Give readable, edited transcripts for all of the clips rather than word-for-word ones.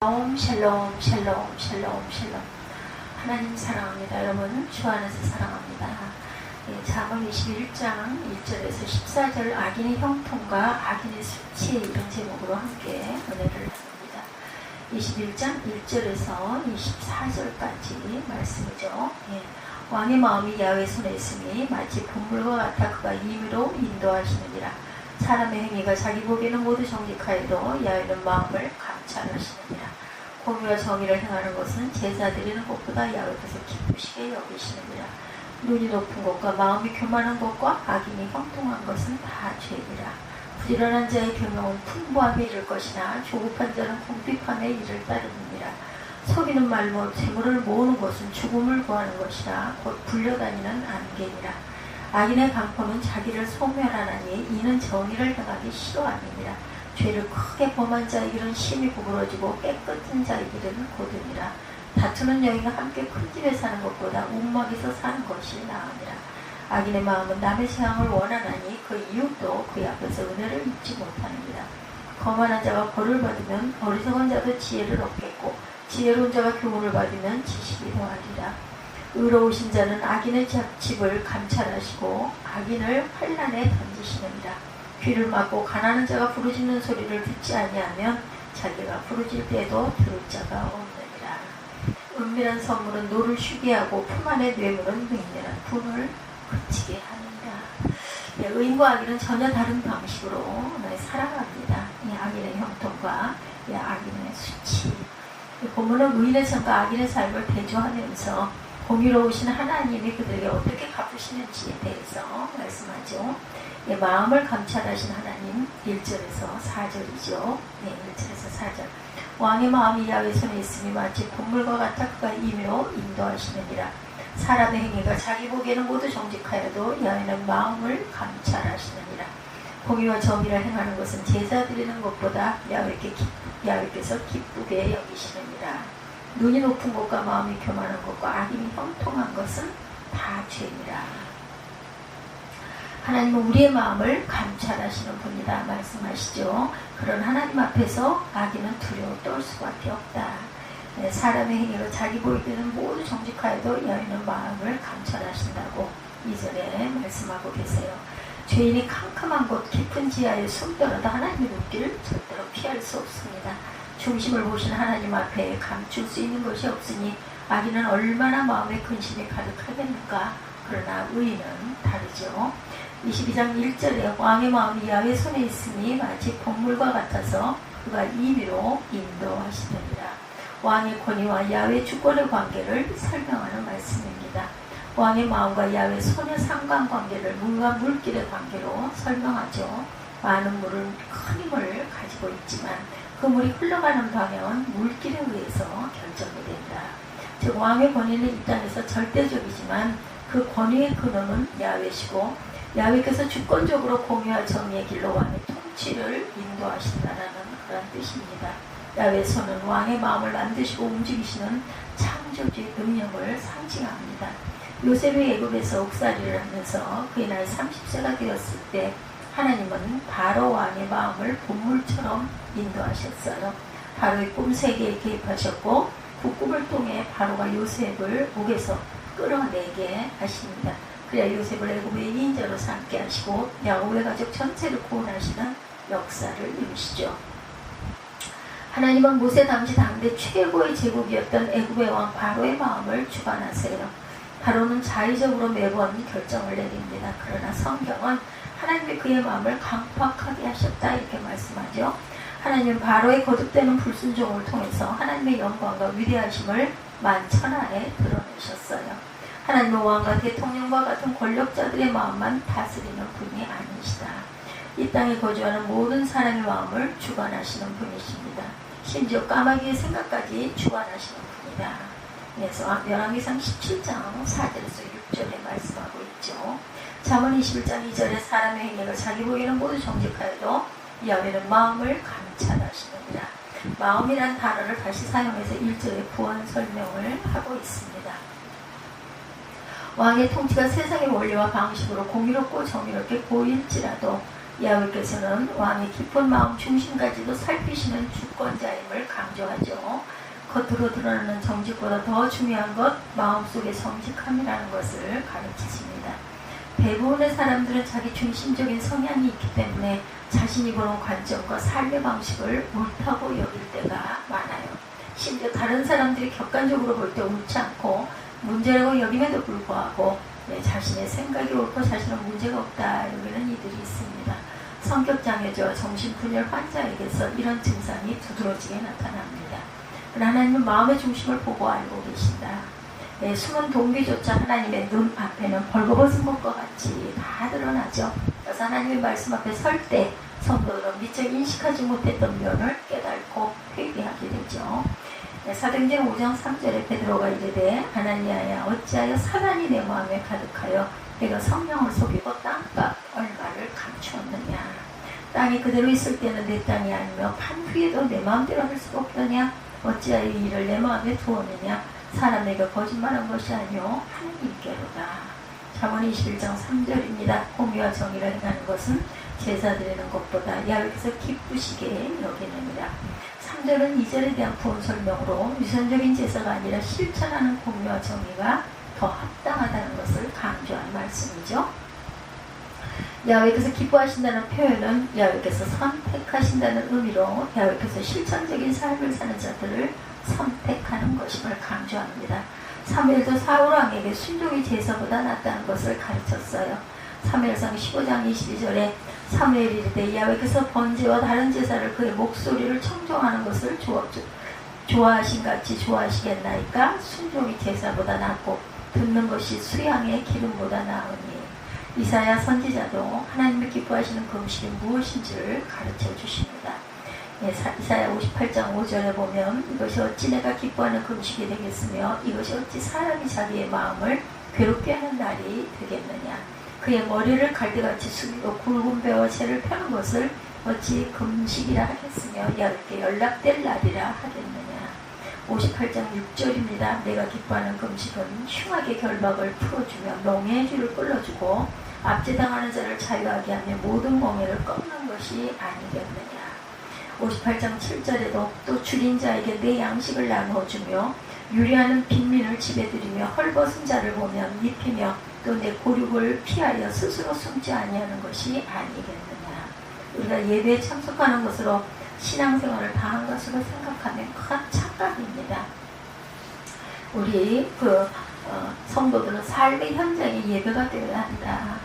샬롬 샬롬 샬롬 샬롬 샬롬. 하나님 사랑합니다. 여러분 주 안에서 사랑합니다. 잠언 21장 1절에서 14절 악인의 형통과 악인의 수치, 이런 제목으로 함께 은혜를 나눕니다. 21장 1절에서 24절까지 말씀이죠. 왕의 마음이 야훼 손에 있으니 마치 분물과 같아 그가 임의로 인도하시느니라. 사람의 행위가 자기 보기에는 모두 정직하여도 야훼는 마음을 감찰하시느니라. 공의와 정의를 행하는 것은 제사 드리는 것보다 야훼께서 기쁘시게 여기시느니라. 눈이 높은 것과 마음이 교만한 것과 악인이 형통한 것은 다 죄니라. 부지런한 자의 경영은 풍부함에 이를 것이나 조급한 자는 궁핍함에 이를 따르느니라. 속이는 말로 재물을 모으는 것은 죽음을 구하는 것이라. 곧 불려다니는 안개니라. 악인의 강포는 자기를 소멸하나니 이는 정의를 행하기 싫어함이니라. 죄를 크게 범한 자의 길은 심히 구부러지고 깨끗한 자의 길은 고드니라. 다투는 여인과 함께 큰 집에 사는 것보다 움막에서 사는 것이 나으니라. 악인의 마음은 남의 재앙을 원하나니 그 이웃도 그의 앞에서 은혜를 입지 못하느니라. 거만한 자가 벌을 받으면 어리석은 자도 지혜를 얻겠고 지혜로운 자가 교훈을 받으면 지식이 더하리라. 의로우신 자는 악인의 집을 감찰하시고 악인을 환난에 던지시느니라. 귀를 막고 가난한 자가 부르짖는 소리를 듣지 아니하면 자기가 부르짖을 때에도 들을 자가 없느니라. 은밀한 선물은 노를 쉬게 하고 품 안의 뇌물은 맹렬한 분을 그치게 하느니라. 의인과 악인은 전혀 다른 방식으로 살아갑니다. 이 악인의 형통과 이 악인의 수치. 본문은 의인의 삶과 악인의 삶을 대조하면서 공의로우신 하나님이 그들에게 어떻게 갚으시는지에 대해서 말씀하죠. 마음을 감찰하신 하나님, 1절에서 4절이죠. 1절에서 4절. 왕의 마음이 야훼 손에 있으니 마치 분물과 같아 그가 임의로 인도하시느니라. 사람의 행위가 자기 보기에는 모두 정직하여도 야훼는 마음을 감찰하시느니라. 공의와 정의를 행하는 것은 제사 드리는 것보다 야훼께서 기쁘게 여기시느니라. 눈이 높은 것과 마음이 교만한 것과 악인이 형통한 것은 다 죄니라. 하나님은 우리의 마음을 감찰하시는 분이다 말씀하시죠. 그런 하나님 앞에서 악인은 두려워 떨 수밖에 없다. 사람의 행위가 자기 보이기에는 모두 정직하여도 야훼는 마음을 감찰하신다고 2절에 말씀하고 계세요. 죄인이 캄캄한 곳 깊은 지하에 숨더라도 하나님의 눈길을 절대로 피할 수 없습니다. 중심을 보시는 하나님 앞에 감출 수 있는 것이 없으니 악인은 얼마나 마음에 근심이 가득하겠는가. 그러나 의인은 다르죠. 22장 1절에 왕의 마음이 야훼 손에 있으니 마치 본물과 같아서 그가 임의로 인도하시느니라. 왕의 권위와 야훼 주권의 관계를 설명하는 말씀입니다. 왕의 마음과 야훼 손의 상관관계를 물과 물길의 관계로 설명하죠. 많은 물은 큰 힘을 가지고 있지만 그 물이 흘러가는 방향은 물길에 의해서 결정이 된다. 즉 왕의 권위는 이 땅에서 절대적이지만 그 권위의 근원은 야훼시고 야훼께서 주권적으로 공의와 정의의 길로 왕의 통치를 인도하신다는 그런 뜻입니다. 야훼의 손은 왕의 마음을 만드시고 움직이시는 창조주의 능력을 상징합니다. 요셉이 애굽에서 옥살이를 하면서 그의 나이 30세가 되었을 때 하나님은 바로 왕의 마음을 본물처럼 인도하셨어요. 바로의 꿈 세계에 개입하셨고 그 꿈을 통해 바로가 요셉을 옥에서 끌어내게 하십니다. 그래야 요셉을 애굽의 2인자로 삼게 하시고 야곱의 가족 전체를 구원하시는 역사를 이루시죠. 하나님은 모세 당시 당대 최고의 제국이었던 애굽의 왕 바로의 마음을 주관하세요. 바로는 자의적으로 매번 결정을 내립니다. 그러나 성경은 하나님이 그의 마음을 강팍하게 하셨다 이렇게 말씀하죠. 하나님은 바로의 거듭되는 불순종을 통해서 하나님의 영광과 위대하심을 만천하에 드러내셨어요. 하나님은 왕과 대통령과 같은 권력자들의 마음만 다스리는 분이 아니시다. 이 땅에 거주하는 모든 사람의 마음을 주관하시는 분이십니다. 심지어 까마귀의 생각까지 주관하시는 분이다. 그래서 열왕기상 17장 4절에서 6절에 말씀하고 있죠. 잠언 21장 2절에 사람의 행위가 자기 보기에는 모두 정직하여도 야훼는 마음을 감찰하시느니라. 마음이란 단어를 다시 사용해서 1절에 부언 설명을 하고 있습니다. 왕의 통치가 세상의 원리와 방식으로 공의롭고 정의롭게 보일지라도 야훼께서는 왕의 깊은 마음 중심까지도 살피시는 주권자임을 강조하죠. 겉으로 드러나는 정직보다 더 중요한 것 마음속의 정직함이라는 것을 가르치십니다. 대부분의 사람들은 자기 중심적인 성향이 있기 때문에 자신이 보는 관점과 삶의 방식을 옳다고 여길 때가 많아요. 심지어 다른 사람들이 객관적으로 볼 때 옳지 않고 문제라고 여김에도 불구하고 자신의 생각이 옳고 자신은 문제가 없다 여기는 이들이 있습니다. 성격장애죠. 정신분열 환자에게서 이런 증상이 두드러지게 나타납니다. 하나님은 마음의 중심을 보고 알고 계신다. 숨은 동기조차 하나님의 눈 앞에는 벌거벗은 것과 같이 다 드러나죠. 그래서 하나님의 말씀 앞에 설 때 성도들은 미처 인식하지 못했던 면을 깨닫고 회개하게 되죠. 사도행전 5장 3절에 베드로가 이르되 아나니아야 어찌하여 사단이 내 마음에 가득하여 내가 성령을 속이고 땅값 얼마를 감추었느냐. 땅이 그대로 있을 때는 내 땅이 아니며 판 후에도 내 마음대로 할 수가 없더냐. 어찌하여 이 일을 내 마음에 두었느냐. 사람에게 거짓말한 것이 아니오 하나님께로다. 잠언 21장 3절입니다. 공의와 정의를 행하는 것은 제사 드리는 것보다 야훼께서 기쁘시게 여기느니라. 3절은 2절에 대한 부언 설명으로 유선적인 제사가 아니라 실천하는 공의와 정의가 더 합당하다는 것을 강조한 말씀이죠. 야훼께서 기뻐하신다는 표현은 야훼께서 선택하신다는 의미로 야훼께서 실천적인 삶을 사는 자들을 선택하는 것임을 강조합니다. 사무엘도 사울왕에게 순종이 제사보다 낫다는 것을 가르쳤어요. 사무엘상 15장 22절에 사무엘이 이르되 야훼께서 번제와 다른 제사를 그의 목소리를 청종하는 것을 좋아하신 같이 좋아하시겠나이까. 순종이 제사보다 낫고 듣는 것이 수양의 기름보다 나으니. 이사야 선지자도 하나님이 기뻐하시는 금식이 무엇인지를 가르쳐 주십니다. 이사야 58장 5절에 보면 이것이 어찌 내가 기뻐하는 금식이 되겠으며 이것이 어찌 사람이 자기의 마음을 괴롭게 하는 날이 되겠느냐. 그의 머리를 갈대같이 숙이고 굵은 배와 채를 펴는 것을 어찌 금식이라 하겠으며 야훼께 연락될 날이라 하겠느냐. 58장 6절입니다. 내가 기뻐하는 금식은 흉하게 결박을 풀어주며 멍에의 줄을 끌어주고 압제당하는 자를 자유하게 하며 모든 멍에를 꺾는 것이 아니겠느냐. 58장 7절에도 또 줄인 자에게 내 양식을 나누어주며 유리하는 빈민을 집에 들이며 헐벗은 자를 보면 입히며 또 내 고륙을 피하여 스스로 숨지 아니하는 것이 아니겠느냐. 우리가 예배에 참석하는 것으로 신앙생활을 다한 것으로 생각하면 큰 착각입니다. 우리 성도들은 삶의 현장이 예배가 되어야 한다.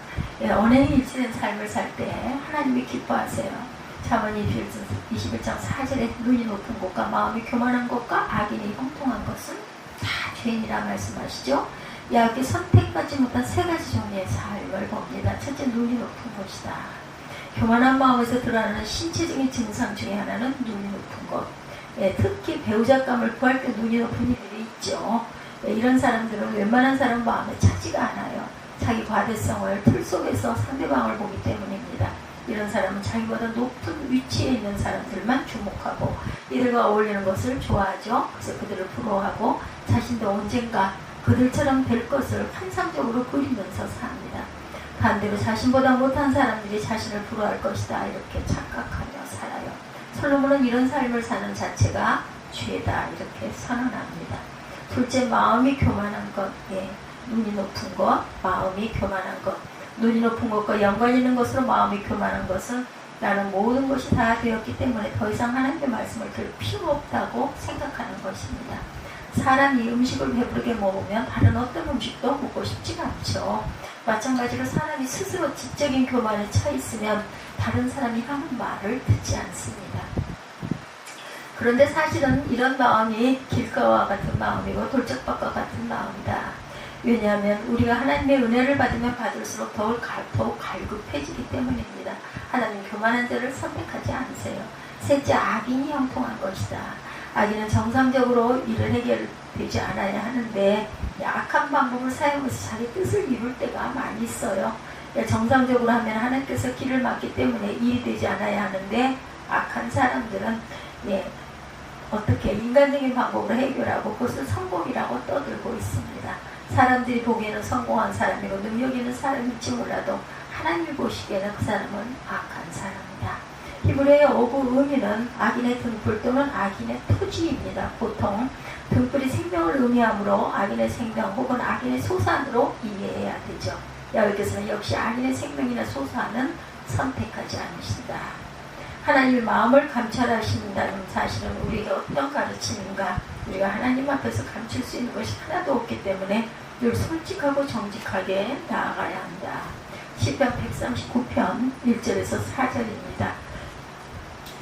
언행이 일치된 삶을 살 때 하나님이 기뻐하세요. 잠언 21장 4절에 눈이 높은 것과 마음이 교만한 것과 악인이 형통한 것은 다 죄인이라 말씀하시죠. 야훼께 선택받지 못한 세 가지 종류의 삶을 봅니다. 첫째, 눈이 높은 것이다. 교만한 마음에서 드러나는 신체적인 증상 중에 하나는 눈이 높은 것. 특히 배우자감을 구할 때 눈이 높은 이들이 있죠. 이런 사람들은 웬만한 사람 마음에 차지가 않아요. 자기 과대성을 틀 속에서 상대방을 보기 때문입니다. 이런 사람은 자기보다 높은 위치에 있는 사람들만 주목하고 이들과 어울리는 것을 좋아하죠. 그래서 그들을 부러워하고 자신도 언젠가 그들처럼 될 것을 환상적으로 그리면서 삽니다. 반대로 자신보다 못한 사람들이 자신을 부러워할 것이다 이렇게 착각하며 살아요. 솔로몬은 이런 삶을 사는 자체가 죄다 이렇게 선언합니다. 둘째, 마음이 교만한 것. 눈이 높은 것, 마음이 교만한 것. 눈이 높은 것과 연관 있는 것으로 마음이 교만한 것은 나는 모든 것이 다 되었기 때문에 더 이상 하나님의 말씀을 들을 필요 없다고 생각하는 것입니다. 사람이 음식을 배부르게 먹으면 다른 어떤 음식도 먹고 싶지가 않죠. 마찬가지로 사람이 스스로 지적인 교만에 차 있으면 다른 사람이 하는 말을 듣지 않습니다. 그런데 사실은 이런 마음이 길가와 같은 마음이고 돌짝밭과 같은 마음이다. 왜냐하면 우리가 하나님의 은혜를 받으면 받을수록 더욱 갈급해지기 때문입니다. 하나님 교만한 자를 선택하지 않으세요. 셋째, 악인이 형통한 것이다. 악인은 정상적으로 일을 해결되지 않아야 하는데 악한 방법을 사용해서 자기 뜻을 이룰 때가 많이 있어요. 정상적으로 하면 하나님께서 길을 막기 때문에 일이 되지 않아야 하는데 악한 사람들은 어떻게 인간적인 방법으로 해결하고 그것을 성공이라고 떠들고 있습니다. 사람들이 보기에는 성공한 사람이고 능력 있는 사람일지 몰라도 하나님이 보시기에는 그 사람은 악한 사람이다. 히브리어의 어구 의미는 악인의 등불 또는 악인의 토지입니다. 보통 등불이 생명을 의미하므로 악인의 생명 혹은 악인의 소산으로 이해해야 되죠. 야훼께서는 역시 악인의 생명이나 소산은 선택하지 않으신다. 하나님의 마음을 감찰하신다는 사실은 우리에게 어떤 가르침인가, 우리가 하나님 앞에서 감출 수 있는 것이 하나도 없기 때문에 늘 솔직하고 정직하게 나아가야 한다. 시편 139편 1절에서 4절입니다.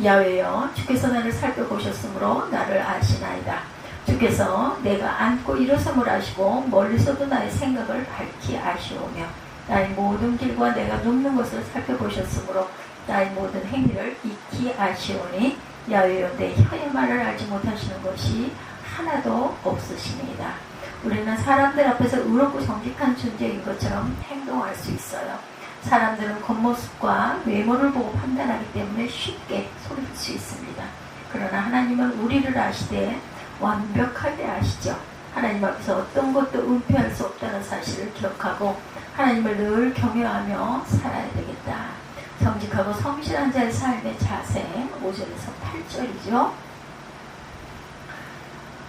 야훼여, 주께서 나를 살펴보셨으므로 나를 아시나이다. 주께서 내가 앉고 일어섬을 아시고 멀리서도 나의 생각을 밝히 아시오며 나의 모든 길과 내가 눕는 것을 살펴보셨으므로 나의 모든 행위를 익히 아시오니 야훼여, 내 혀의 말을 알지 못하시는 것이 하나도 없으시니이다. 우리는 사람들 앞에서 의롭고 정직한 존재인 것처럼 행동할 수 있어요. 사람들은 겉모습과 외모를 보고 판단하기 때문에 쉽게 속일 수 있습니다. 그러나 하나님은 우리를 아시되 완벽하게 아시죠. 하나님 앞에서 어떤 것도 은폐할 수 없다는 사실을 기억하고 하나님을 늘 경외하며 살아야 되겠다. 정직하고 성실한 자의 삶의 자세, 5절에서 8절이죠.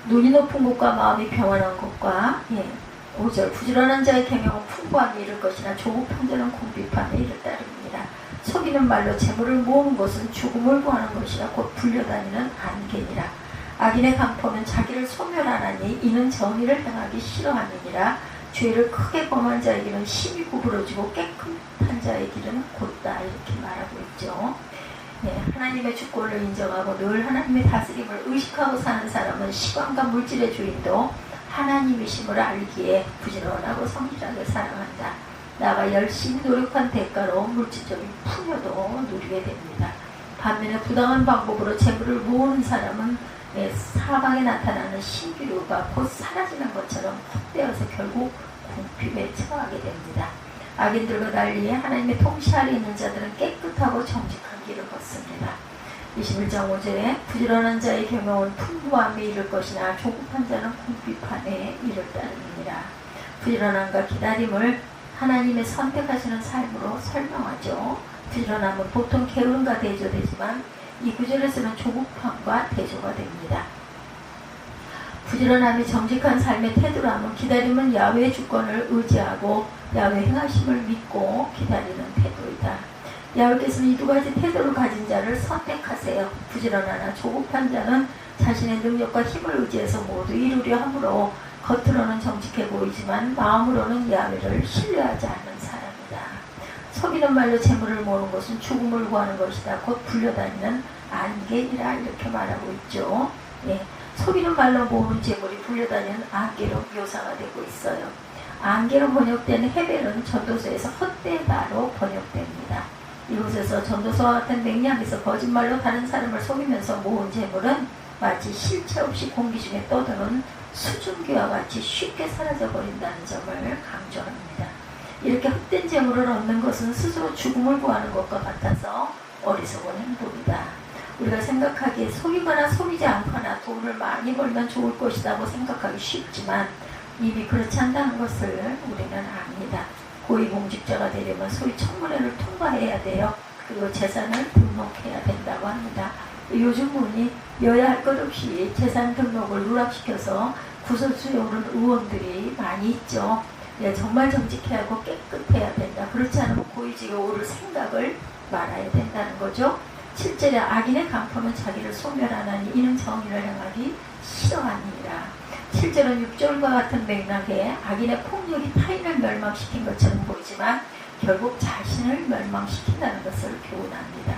눈이 높은 곳과 마음이 평안한 곳과 5절, 부지런한 자의 계명은 풍부함에 이를 것이나 조급한 자는 궁핍함에 이를 따릅니다. 속이는 말로 재물을 모으는 것은 죽음을 구하는 것이라 곧 불려다니는 안개니라. 악인의 강포는 자기를 소멸하나니 이는 정의를 행하기 싫어함이니라. 죄를 크게 범한 자의 길은 심히 구부러지고 깨끗한 자의 길은 곧다, 이렇게 말하고 있죠. 하나님의 주권을 인정하고 늘 하나님의 다스림을 의식하고 사는 사람은 시간과 물질의 주인도 하나님이심을 알기에 부지런하고 성실하게 살아간다. 나가 열심히 노력한 대가로 물질적인 풍요도 누리게 됩니다. 반면에 부당한 방법으로 재물을 모으는 사람은 사방에 나타나는 신기루가 곧 사라지는 것처럼 헛되어서 결국 궁핍에 처하게 됩니다. 악인들과 달리 하나님의 통치 아래 있는 자들은 깨끗하고 정직한 길을 걷습니다. 21장 5절에 부지런한 자의 계명은 풍부함에 이를 것이나 조급한 자는 궁핍함에 이를 따릅니다. 부지런함과 기다림을 하나님의 선택하시는 삶으로 설명하죠. 부지런함은 보통 게으름과 대조되지만 이 구절에서는 조급함과 대조가 됩니다. 부지런함이 정직한 삶의 태도라면 기다림은 야훼의 주권을 의지하고 야훼의 행하심을 믿고 기다리는 태도이다. 야훼께서는 이 두 가지 태도를 가진 자를 선택하세요. 부지런하나 조급한 자는 자신의 능력과 힘을 의지해서 모두 이루려 하므로 겉으로는 정직해 보이지만 마음으로는 야훼를 신뢰하지 않는 사람이다. 속이는 말로 재물을 모으는 것은 죽음을 구하는 것이다. 곧 불려다니는 안개이라, 이렇게 말하고 있죠. 속이는 말로 모으는 재물이 불려다니는 안개로 묘사가 되고 있어요. 안개로 번역된 헤벨은 전도서에서 헛되다로 번역됩니다. 이곳에서 전도서와 같은 맥락에서 거짓말로 다른 사람을 속이면서 모은 재물은 마치 실체 없이 공기 중에 떠도는 수증기와 같이 쉽게 사라져버린다는 점을 강조합니다. 이렇게 헛된 재물을 얻는 것은 스스로 죽음을 구하는 것과 같아서 어리석은 행동이다. 우리가 생각하기에 속이거나 속이지 않거나 돈을 많이 벌면 좋을 것이라고 생각하기 쉽지만 이미 그렇지 않다는 것을 우리는 압니다. 고위공직자가 되려면 소위 청문회를 통과해야 돼요. 그리고 재산을 등록해야 된다고 합니다. 요즘은 여야 할 것 없이 재산 등록을 누락시켜서 구설수에 오른 의원들이 많이 있죠. 정말 정직해야 하고 깨끗해야 된다. 그렇지 않으면 고위직에 오를 생각을 말아야 된다는 거죠. 7절에 악인의 강포는 자기를 소멸하나니 이는 정의를 행하기 싫어하니라. 7절은 6절과 같은 맥락에 악인의 폭력이 타인을 멸망시킨 것처럼 보이지만 결국 자신을 멸망시킨다는 것을 교훈합니다.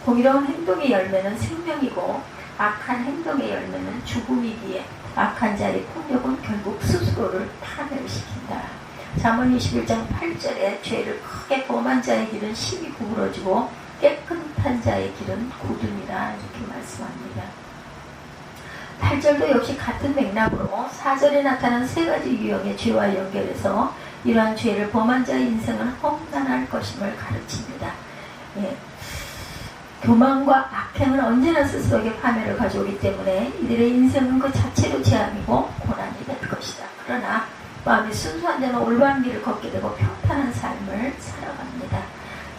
공의로운 행동의 열매는 생명이고 악한 행동의 열매는 죽음이기에 악한 자의 폭력은 결국 스스로를 파멸시킨다. 잠언 21장 8절에 죄를 크게 범한 자의 길은 심히 구부러지고 깨끗한 자의 길은 굳음이라, 이렇게 말씀합니다. 8절도 역시 같은 맥락으로 4절에 나타난 세 가지 유형의 죄와 연결해서 이러한 죄를 범한 자의 인생은 험난할 것임을 가르칩니다. 교만과 악행은 언제나 스스로에게 파멸을 가져오기 때문에 이들의 인생은 그 자체로 재앙이고 고난이 될 것이다. 그러나 마음이 순수한 자는 올바른 길을 걷게 되고 평탄한 삶을 살아갑니다.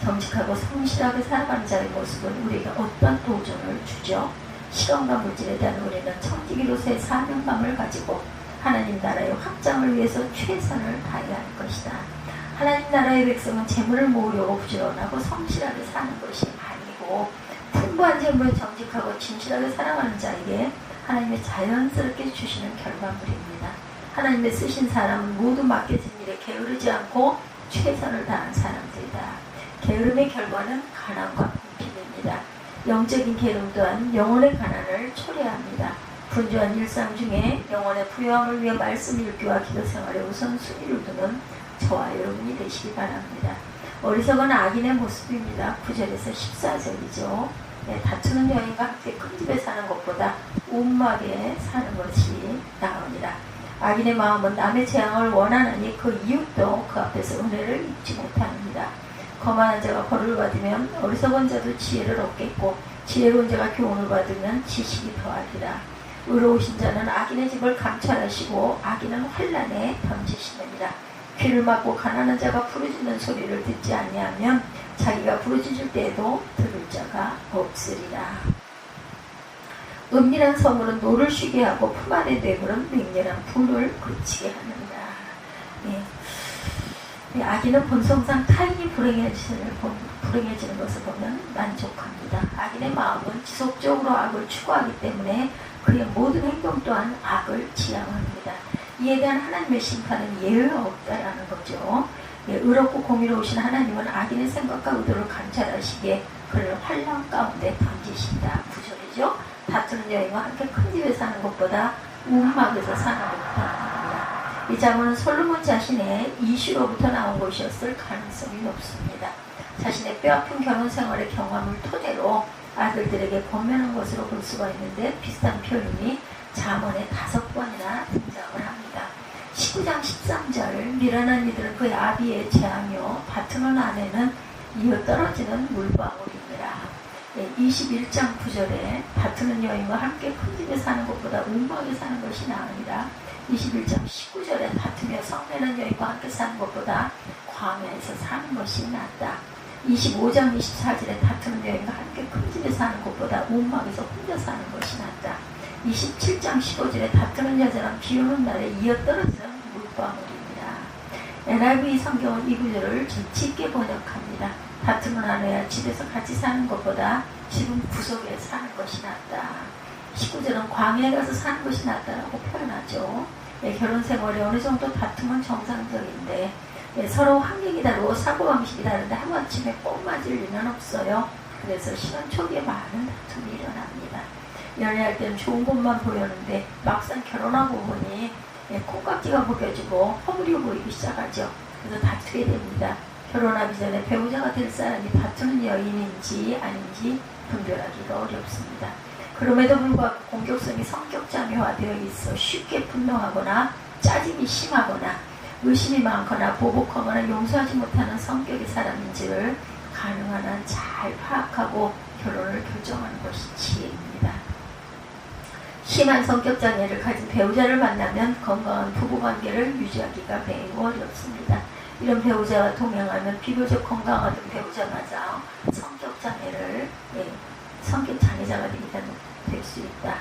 정직하고 성실하게 살아가는 자의 모습은 우리에게 어떠한 도전을 주죠. 시간과 물질에 대한 우리는 청지기로서의 사명감을 가지고 하나님 나라의 확장을 위해서 최선을 다해야 할 것이다. 하나님 나라의 백성은 재물을 모으려고 부지런하고 성실하게 사는 것이 아니고 풍부한 재물을 정직하고 진실하게 살아가는 자에게 하나님이 자연스럽게 주시는 결과물입니다. 하나님의 쓰신 사람은 모두 맡겨진 일에 게으르지 않고 최선을 다한 사람들이다. 게으름의 결과는 가난과 궁핍입니다. 영적인 게으름 또한 영혼의 가난을 초래합니다. 분주한 일상 중에 영혼의 부요함을 위해 말씀 읽기와 기도 생활에 우선순위를 두는 저와 여러분이 되시기 바랍니다. 어리석은 악인의 모습입니다. 9절에서 14절이죠. 네, 다투는 여인과 함께 큰 집에 사는 것보다 움막에 사는 것이 나옵니다. 악인의 마음은 남의 재앙을 원하나니 그 이웃도 그 앞에서 은혜를 입지 못합니다. 거만한 자가 벌을 받으면 어리석은 자도 지혜를 얻겠고 지혜로운 자가 교훈을 받으면 지식이 더하리라. 의로우신 자는 악인의 집을 감찰하시고 악인은 환난에 던지시느니라. 귀를 막고 가난한 자가 부르짖는 소리를 듣지 아니하면 자기가 부르짖을 때에도 들을 자가 없으리라. 은밀한 성물은 노를 쉬게 하고 품 안의 뇌물은 맹렬한 불을 그치게 하는다. 악인은 본성상 타인이 불행해지는 것을 보면 만족합니다. 악인의 마음은 지속적으로 악을 추구하기 때문에 그의 모든 행동 또한 악을 지향합니다. 이에 대한 하나님의 심판은 예외가 없다라는 거죠. 의롭고 공의로우신 하나님은 악인의 생각과 의도를 감찰하시기에 그를 환난 가운데 던지신다. 9절이죠. 다투는 여인과 함께 큰 집에 사는 것보다 움막에서 사는 것보다 이 자문은 솔로몬 자신의 이슈로부터 나온 것이었을 가능성이 높습니다. 자신의 뼈아픈 결혼 생활의 경험을 토대로 아들들에게 권면한 것으로 볼 수가 있는데 비슷한 표현이 잠언에 5번이나 등장을 합니다. 19장 13절 미련한 이들은 그의 아비의 재앙이요 다투는 아내는 이어떨어지는 물방울입니다. 21장 9절에 다투는 여인과 함께 큰 집에 사는 것보다 움막에 사는 것이 나으니라. 21장 19절에 다투며 성내는 여인과 함께 사는 것보다 광야에서 사는 것이 낫다. 25장 24절에 다투는 여인과 함께 큰 집에 사는 것보다 움막에서 혼자 사는 것이 낫다. 27장 15절에 다투는 여자는 비오는 날에 이어떨어지는 물방울입니다. NIV 성경은 이 구절을 깊게 번역합니다. 다투는 아내와 집에서 같이 사는 것보다 지금 구석에 사는 것이 낫다. 19절은 광야에 가서 사는 것이 낫다라고 표현하죠. 결혼 생활에 어느 정도 다툼은 정상적인데 서로 환경이 다르고 사고방식이 다른데 하루아침에 꼭 맞을 일은 없어요. 그래서 신혼 초기에 많은 다툼이 일어납니다. 연애할 때는 좋은 것만 보였는데 막상 결혼하고 보니 콩깍지가 벗겨지고 허물이 보이기 시작하죠. 그래서 다투게 됩니다. 결혼하기 전에 배우자가 될 사람이 다투는 여인인지 아닌지 분별하기가 어렵습니다. 그럼에도 불구하고 공격성이 성격장애화되어 있어 쉽게 분노하거나 짜증이 심하거나 의심이 많거나 보복하거나 용서하지 못하는 성격의 사람인지를 가능한 한 잘 파악하고 결혼을 결정하는 것이 지혜입니다. 심한 성격장애를 가진 배우자를 만나면 건강한 부부관계를 유지하기가 매우 어렵습니다. 이런 배우자와 동행하면 비교적 건강하던 배우자마저 성격장애자가 될 수 있다.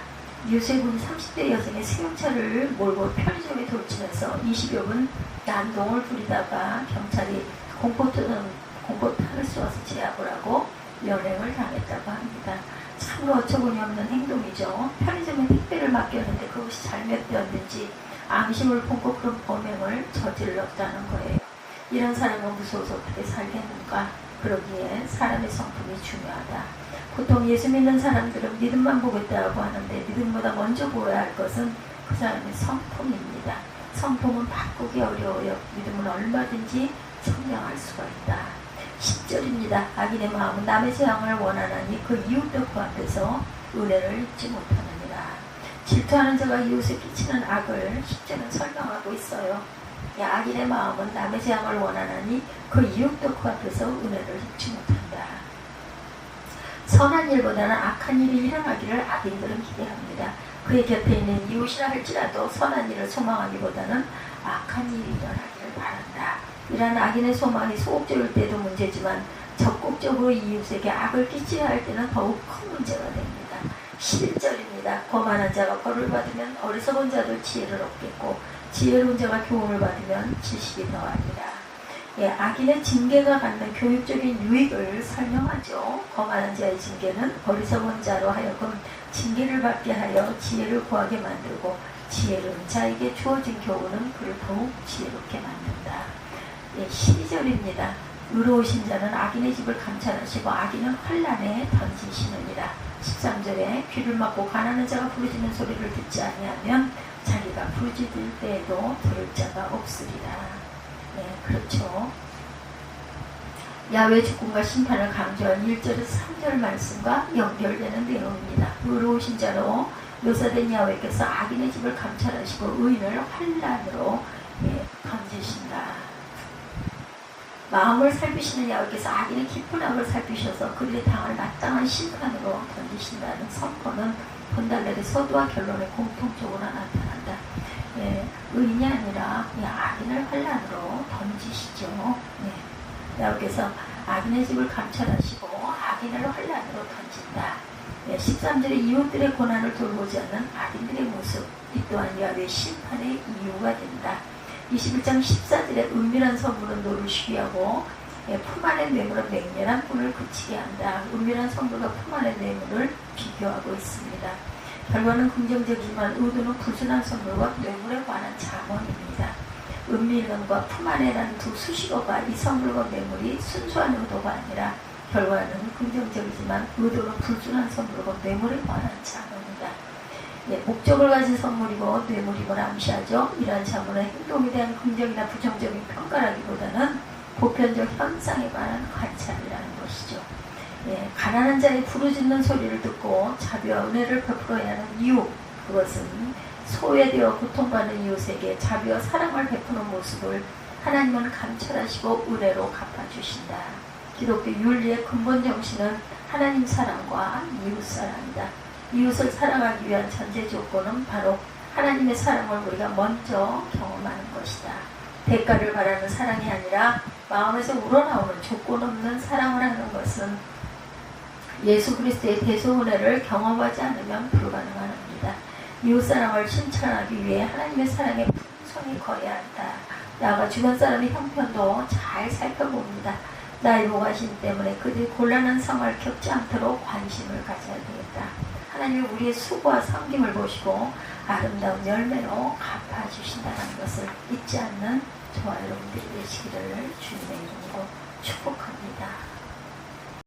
뉴스에보니 30대 여성의 승용차를 몰고 편의점에 돌진해서 20여 분 난동을 부리다가 경찰이 공포탄을 쏘아서 제압을 하고 연행을 당했다고 합니다. 참으로 어처구니 없는 행동이죠. 편의점에 택배를 맡겼는데 그것이 잘못되었는지 앙심을 품고 그런 범행을 저질렀다는 거예요. 이런 사람은 무서워서 어떻게 살겠는가? 그러기에 사람의 성품이 중요하다. 보통 예수 믿는 사람들은 믿음만 보겠다고 하는데 믿음보다 먼저 보아야 할 것은 그 사람의 성품입니다. 성품은 바꾸기 어려워요. 믿음은 얼마든지 성장할 수가 있다. 10절입니다. 악인의 마음은 남의 재앙을 원하나니 그 이웃도 그 앞에서 은혜를 잊지 못하느니라. 질투하는 자가 이웃에 끼치는 악을 10절은 설명하고 있어요. 악인의 마음은 남의 재앙을 원하나니 그 이웃도 그 앞에서 은혜를 잊지 못한다. 선한 일보다는 악한 일이 일어나기를 악인들은 기대합니다. 그의 곁에 있는 이웃이라 할지라도 선한 일을 소망하기보다는 악한 일이 일어나기를 바란다. 이러한 악인의 소망이 소극적일 때도 문제지만 적극적으로 이웃에게 악을 끼쳐야 할 때는 더욱 큰 문제가 됩니다. 11절입니다. 거만한 자가 벌을 받으면 어리석은 자도 지혜를 얻겠고 지혜로운 자가 교훈을 받으면 지식이 더하리라. 예, 악인의 징계가 갖는 교육적인 유익을 설명하죠. 거만한 자의 징계는 어리석은 자로 하여금 징계를 받게 하여 지혜를 구하게 만들고 지혜로운 자에게 주어진 교훈은 그를 더욱 지혜롭게 만든다. 예, 12절입니다. 의로우신 자는 악인의 집을 감찰하시고 악인은 환난에 던지시느니라. 13절에 귀를 막고 가난한 자가 부르짖는 소리를 듣지 아니하면 자기가 부르짖을 때에도 들을 자가 없으리라. 네, 그렇죠. 야훼 주권과 심판을 강조한 1절에서 3절 말씀과 연결되는 내용입니다. 의로우신 자로 묘사된 야훼께서 악인의 집을 감찰하시고 의인을 환난으로 던지신다. 마음을 살피시는 야훼께서 악인의 깊은 악을 살피셔서 그들이 당할 마땅한 심판으로 던지신다는 선포는 본달날의 서두와 결론에 공통적으로 나타난다. 예, 의인이 아니라 악인을 환난으로 던지시죠. 야훼께서 악인의 집을 감찰하시고 악인을 환난으로 던진다. 13절에 이웃들의 고난을 돌보지 않는 악인들의 모습, 이 또한 야훼의 심판의 이유가 된다. 21장 14절에 은밀한 선물은 노를 쉬게 하고 품 안의 뇌물은 맹렬한 꾼을 그치게 한다. 은밀한 선물과 품 안의 뇌물을 비교하고 있습니다. 결과는 긍정적이지만 의도는 불순한 선물과 뇌물에 관한 자문입니다. 은밀함과 품 안에라는 두 수식어가 이 선물과 뇌물이 순수한 의도가 아니라 결과는 긍정적이지만 의도는 불순한 선물과 뇌물에 관한 자문입니다. 목적을 가진 선물이고 뇌물임을 암시하죠. 이러한 자문은 행동에 대한 긍정이나 부정적인 평가라기보다는 보편적 현상에 관한 관찰이라는 것이죠. 가난한 자의 부르짖는 소리를 듣고 자비와 은혜를 베풀어야 하는 이유, 그것은 소외되어 고통받는 이웃에게 자비와 사랑을 베푸는 모습을 하나님은 감찰하시고 은혜로 갚아주신다. 기독교 윤리의 근본 정신은 하나님 사랑과 이웃 사랑이다. 이웃을 사랑하기 위한 전제 조건은 바로 하나님의 사랑을 우리가 먼저 경험하는 것이다. 대가를 바라는 사랑이 아니라 마음에서 우러나오는 조건 없는 사랑을 하는 것은 예수 그리스도의 대속은혜를 경험하지 않으면 불가능한 겁니다. 이웃사랑을 실천하기 위해 하나님의 사랑에 풍성히 거해야 한다. 나아가 주변 사람의 형편도 잘 살펴봅니다. 나의 목하심 때문에 그들이 곤란한 상황을 겪지 않도록 관심을 가져야 되겠다. 하나님이 우리의 수고와 섬김을 보시고 아름다운 열매로 갚아주신다는 것을 잊지 않는 저와 여러분들이 되시기를 주님의 이름으로 축복합니다.